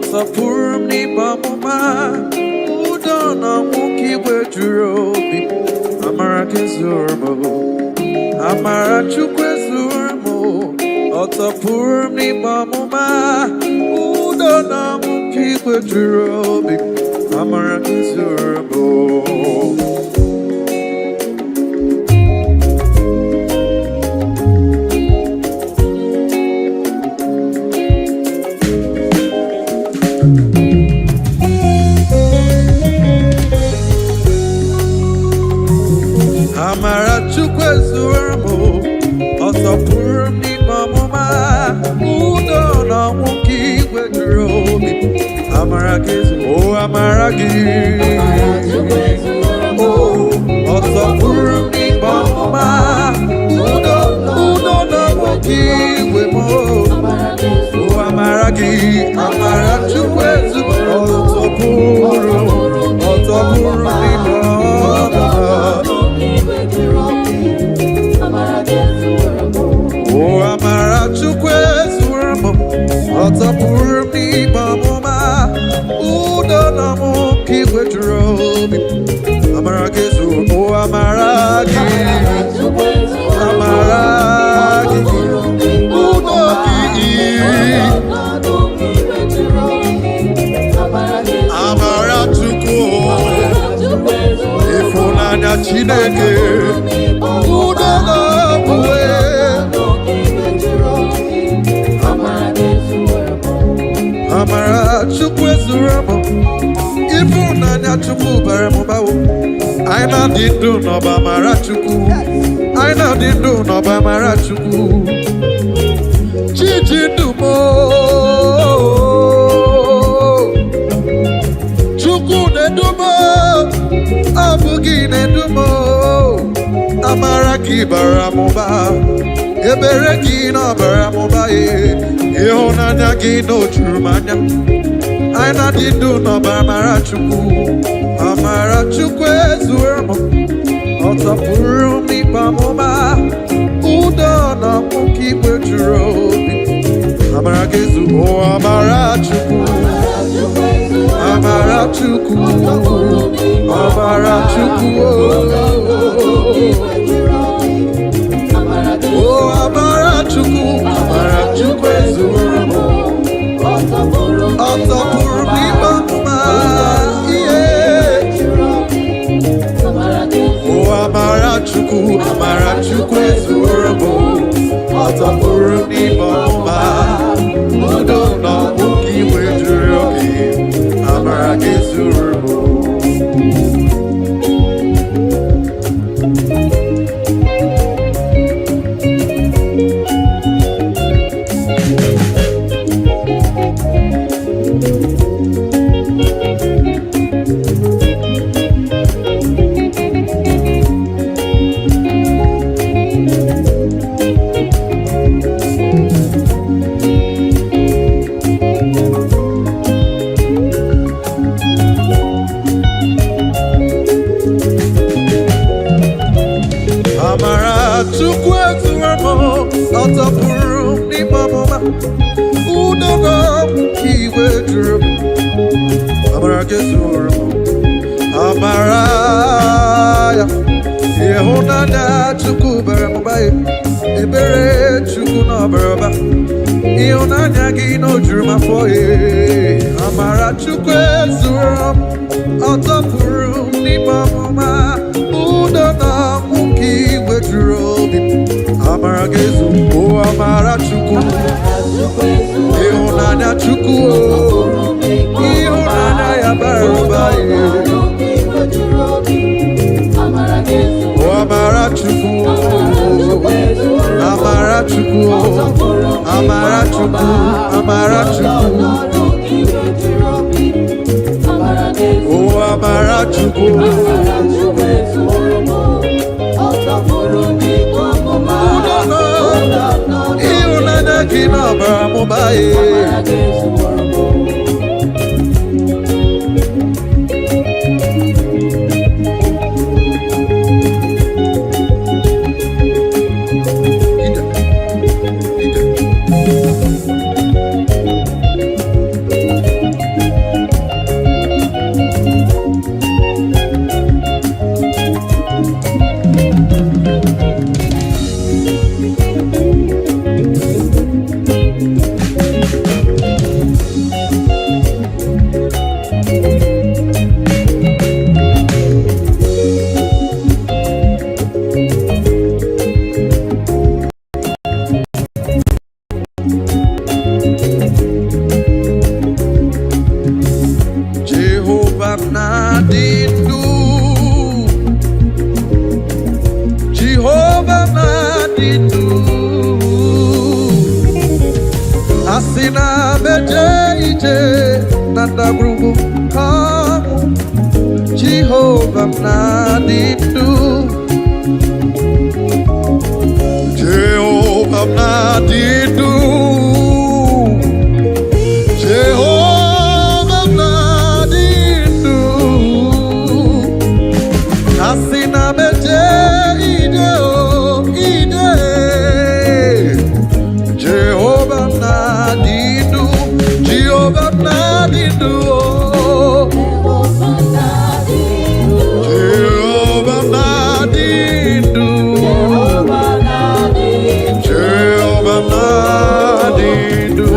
ọsọpụrụ m n'ime ọmụma udo na ọnwụ ka igwe juru obi amara gị zuru m amara Chukwu ezuru m ọsọpụrụ m n'ime ọmụma udo na ọnwụ ka igwe juru obi amara gị zuru m amara Chukwu ezuru m ọsọpụrụ m n'ime ọmụma udo na ọnwụ ka igwe juru obi amara gị amara gị ọsọpụrụ m n'ime ọmụma udo na ọnwụ ka igwe m amara gị amara Chukwu ezuru ọsọpụrụ n'ime ọmụma amara Chukwu ezuru m ọtọpụrụ m n'ime ọmụma udo na ọnwụ ka igwe juru obi amara gị zuru amara gị amara gị udo gị amara Chukwu ịfụnanya Chineke udo na ọnwụ amara Chukwu ezuru m ịfụnanya Chukwu bara m ụbawo anyị na-adị ndụ n'ọba amara Chukwu anyị na-adị ndụ n'ọba amara Chukwu chiji ndụ m Chukwu na-edu m ọ bụ gị na-edu m amara gị bara m ụba ebere gị na ọbara m ụba ịhụnanya gị na o juru m anya anyị na-adị ndụ n'ọba amara Chukwu amara Chukwu ezuru m ọtọpụrụ m n'ime ọmụma udo na ọnwụ ka igwe juru obi amara gị zuru amara Chukwu amara Chukwu amara Chukwu amara Chukwu amara Chukwu ezuru m ọtọpụrụ m n'ime ọmụma amara Chukwu amara Chukwu ezuru m ọtọpụrụ m n'ime ọmụma udo na ọnwụ ka igwe juru obi amara gị zuru m Chukwu ezuru m ọtọpụrụ m n'ime ọmụma udo na ọnwụ ka igwe juru m amara gị zuru m amara ya ịhụnanya Chukwu bara m ụba ebere Chukwu na ọbara ụba ịhụnanya gị na o juru m afọ amara Chukwu ezuru m ọtọpụrụ m n'ime ọmụma udo na ọnwụ ka igwe juru obi amara gị zuru amara Chukwu ịhụnanya Chukwu ịhụnanya ya bara ụba amara Chukwu amara Chukwu amara Chukwu amara Chukwu amara Chukwu ịhụnanya gị na ọbara m ụba Jehovah Nadidu. Asina beje nanda grubu kamu. Jehovah Nadidu. Jehovah Nadidu. Jehovah Nadidu. Asina beje ide o ide. Jehovah Nadidu. Jehovah Nadidu. Jehovah Nadidu. Jehovah Nadidu.